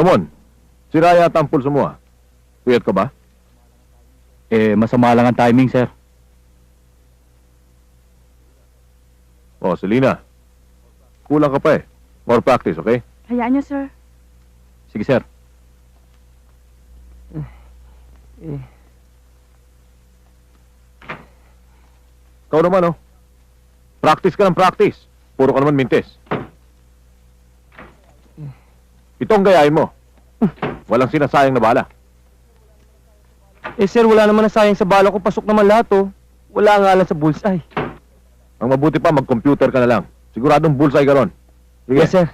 Ramon, sira yata ang pulso mo ah. Puyat ka ba? Masama lang ang timing, sir. Oh, Selena. Kulang ka pa eh. More practice, okay? Hayaan niyo, sir. Sige, sir. Ikaw naman oh. Practice ka ng practice. Puro ka naman mintis. Ito ang gayahin mo. Walang sinasayang na bala. Sir, wala naman nasayang sa bala ko. Pasok naman lahat, oh. Wala nga lang sa bullseye. Ang mabuti pa, mag-computer ka na lang. Siguradong bullseye ka ron. Sige. Yes, sir.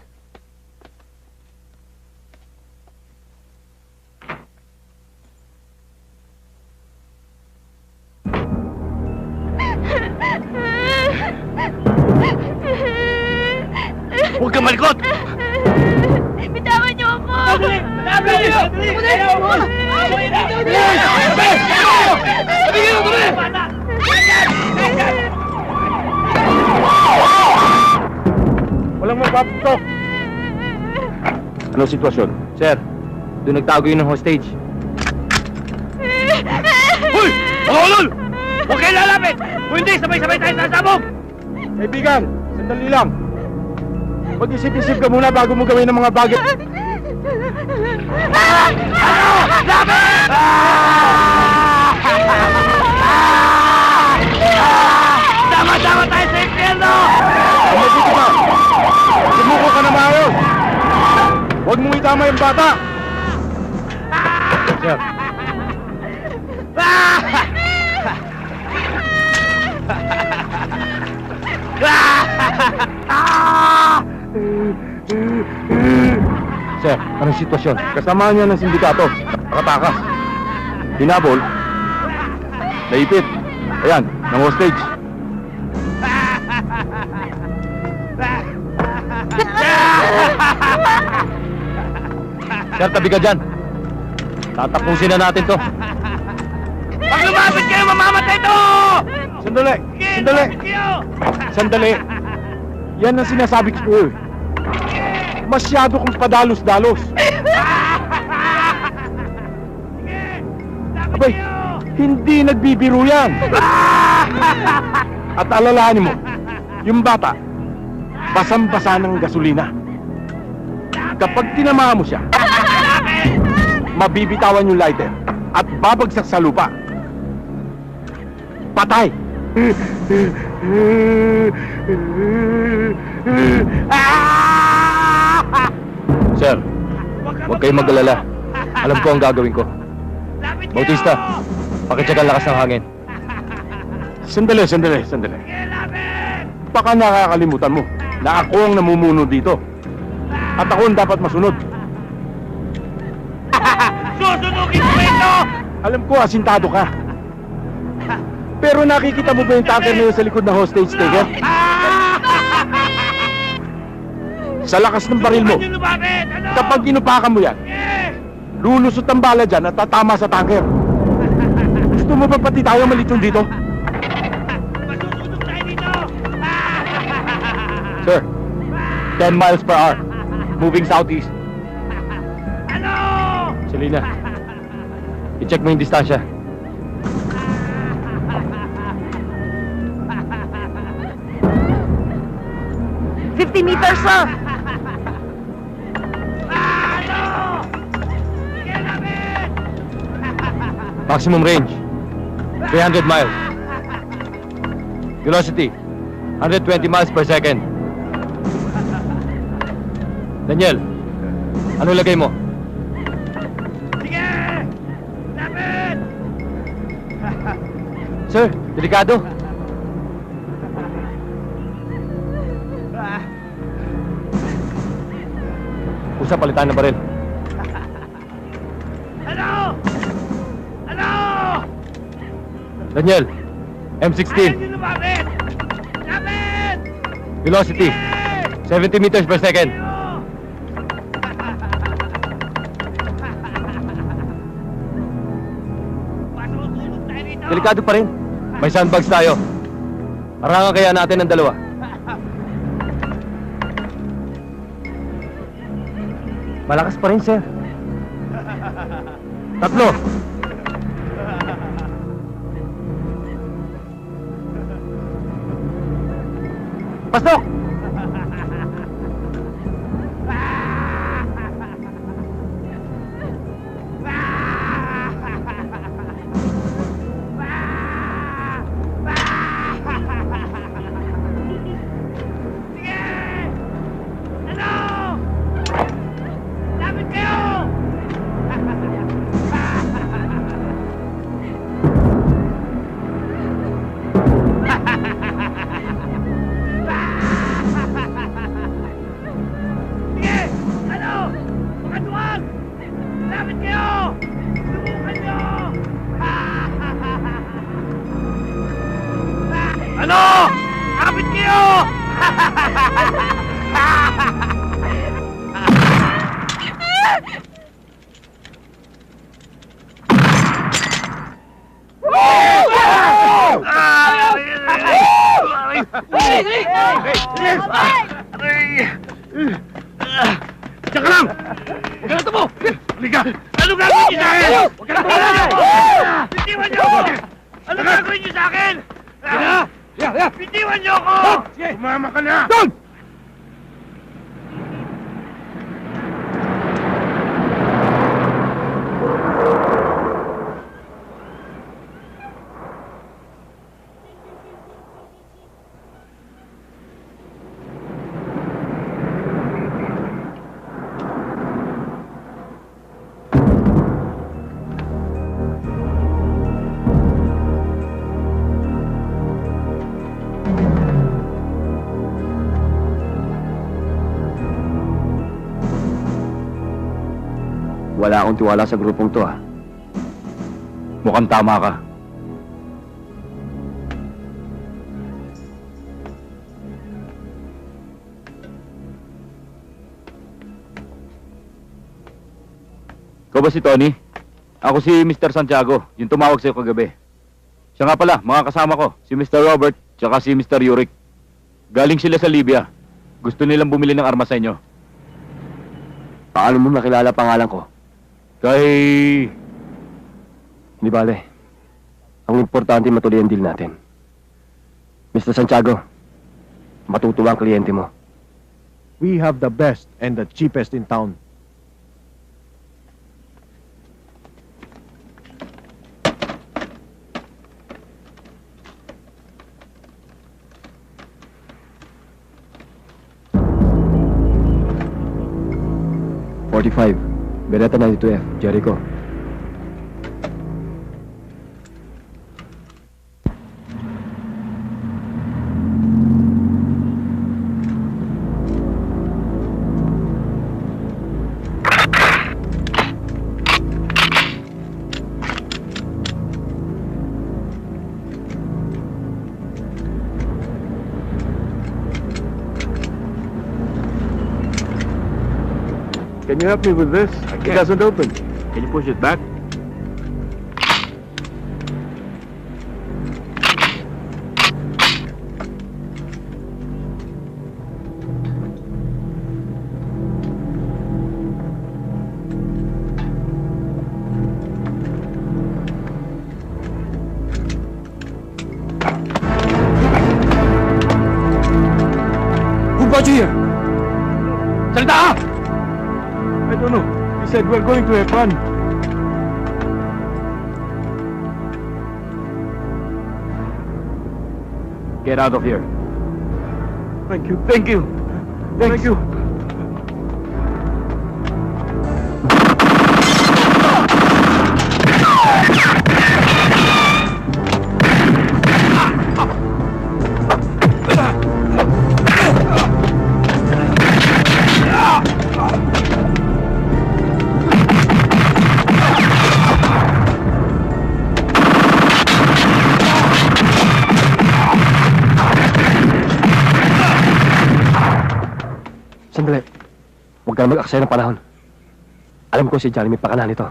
Huwag kang malikot! Bitawan niyo ako! Walang magpaputok. Anong sitwasyon? Sir, doon nagtago yun ng hostage. Hoy! Mga ulol! Huwag kayo lalapit! Kung hindi, sabay-sabay tayo sasabog! Kaibigan, sandali lang. Mag-isip-isip ka muna bago mo gawin ng mga bagay. Lapit! Tama-tama tayo sa impyerno! Mabuti ka. Sumuko ka na maayos. Huwag mong itama yung bata. Sir. Sir, anong sitwasyon? Kasama niya ng sindikato. Nakatakas. Hinabol. Naipit. Ayan, ng hostage. Sir, tabi ka dyan. Tatapusin na natin to. Pag lumapit kayo, mamamatay to! Sandali! Sandali! Lumapit kayo! Sandali! Yan ang sinasabi ko sa'yo. Masyado kong padalos-dalos. Abay, hindi nagbibiro yan. At alalahanin mo, yung bata, basang-basa ng gasolina. Kapag tinamaan mo siya, mabibitawan yung lighter at babagsak sa lupa. Patay! Sir, huwag kayong mag-alala. Alam ko ang gagawin ko. Bautista, pakitsaga ang lakas ng hangin. Sandali. Baka nakakalimutan mo na ako ang namumuno dito. At ako ang dapat masunod. Susunugin ko ito! Alam ko, asintado ka. Pero nakikita mo ba yung tanker na yun sa likod ng hostage taker? Sa lakas ng baril mo, Ano lumapit? Ano? kapag inupakan mo yan, Eh! lulusot ang bala dyan at tatama sa tanker. Gusto mo ba pati tayo malitsyon dito? Masusunog tayo dito! Sir, 10 miles per hour. Moving southeast. Ano? Selena, i-check mo yung distansya. meters, sir! Ano? Sige, lapit! Maximum range, 300 miles. Velocity, 120 miles per second. Daniel, ano lagay mo? Sige! Lapit! Sir, delikado. Usap palitan ng baril. Ano? Ano? Daniel, M16, Ayaw nyo lumapit! Lapit! velocity, 70 meters per second. Masusunog tayo dito! Delikado pa rin. May sandbags tayo. Harangan kaya natin ang dalawa. Malakas pa rin, sir. Tatlo. Pasok! Sige! Ano? Lapit kayo! Sige! Ano? Makatuwag! Lapit kayo! Subukan nyo! Ano? Lapit kayo! Tsaka lang! Huwag ka na tumo! Halika! Ano gagawin niyo sa akin? Huwag ka na tumo! Bitiwan niyo ako! Ano gagawin niyo sa akin? Bitiwan niyo ako! Sumama ka na! Doon! Wala akong tiwala sa grupong to, ah. Mukhang tama ka. Ikaw ba si Tony? Ako si Mr. Santiago, yung tumawag sa'yo kagabi. Siya nga pala, mga kasama ko, si Mr. Robert, tsaka si Mr. Yurik. Galing sila sa Libya. Gusto nilang bumili ng armas sa inyo. Paano mo nakilala pangalan ko? Kay... Hindi bale. Ang importante matuloy ang deal natin. Mr. Santiago, matutuwa ang kliyente mo. We have the best and the cheapest in town. .45, Beretta 92F, Jericho. Can you help me with this? It doesn't open. Can you push it back? Who brought you here? Salita ka! I don't know. He said we're going to have fun. Get out of here. Thank you. Thank you. Thank you. Sandali. Huwag ka na mag-aksaya ng panahon. Alam ko si Johnny may pakana nito.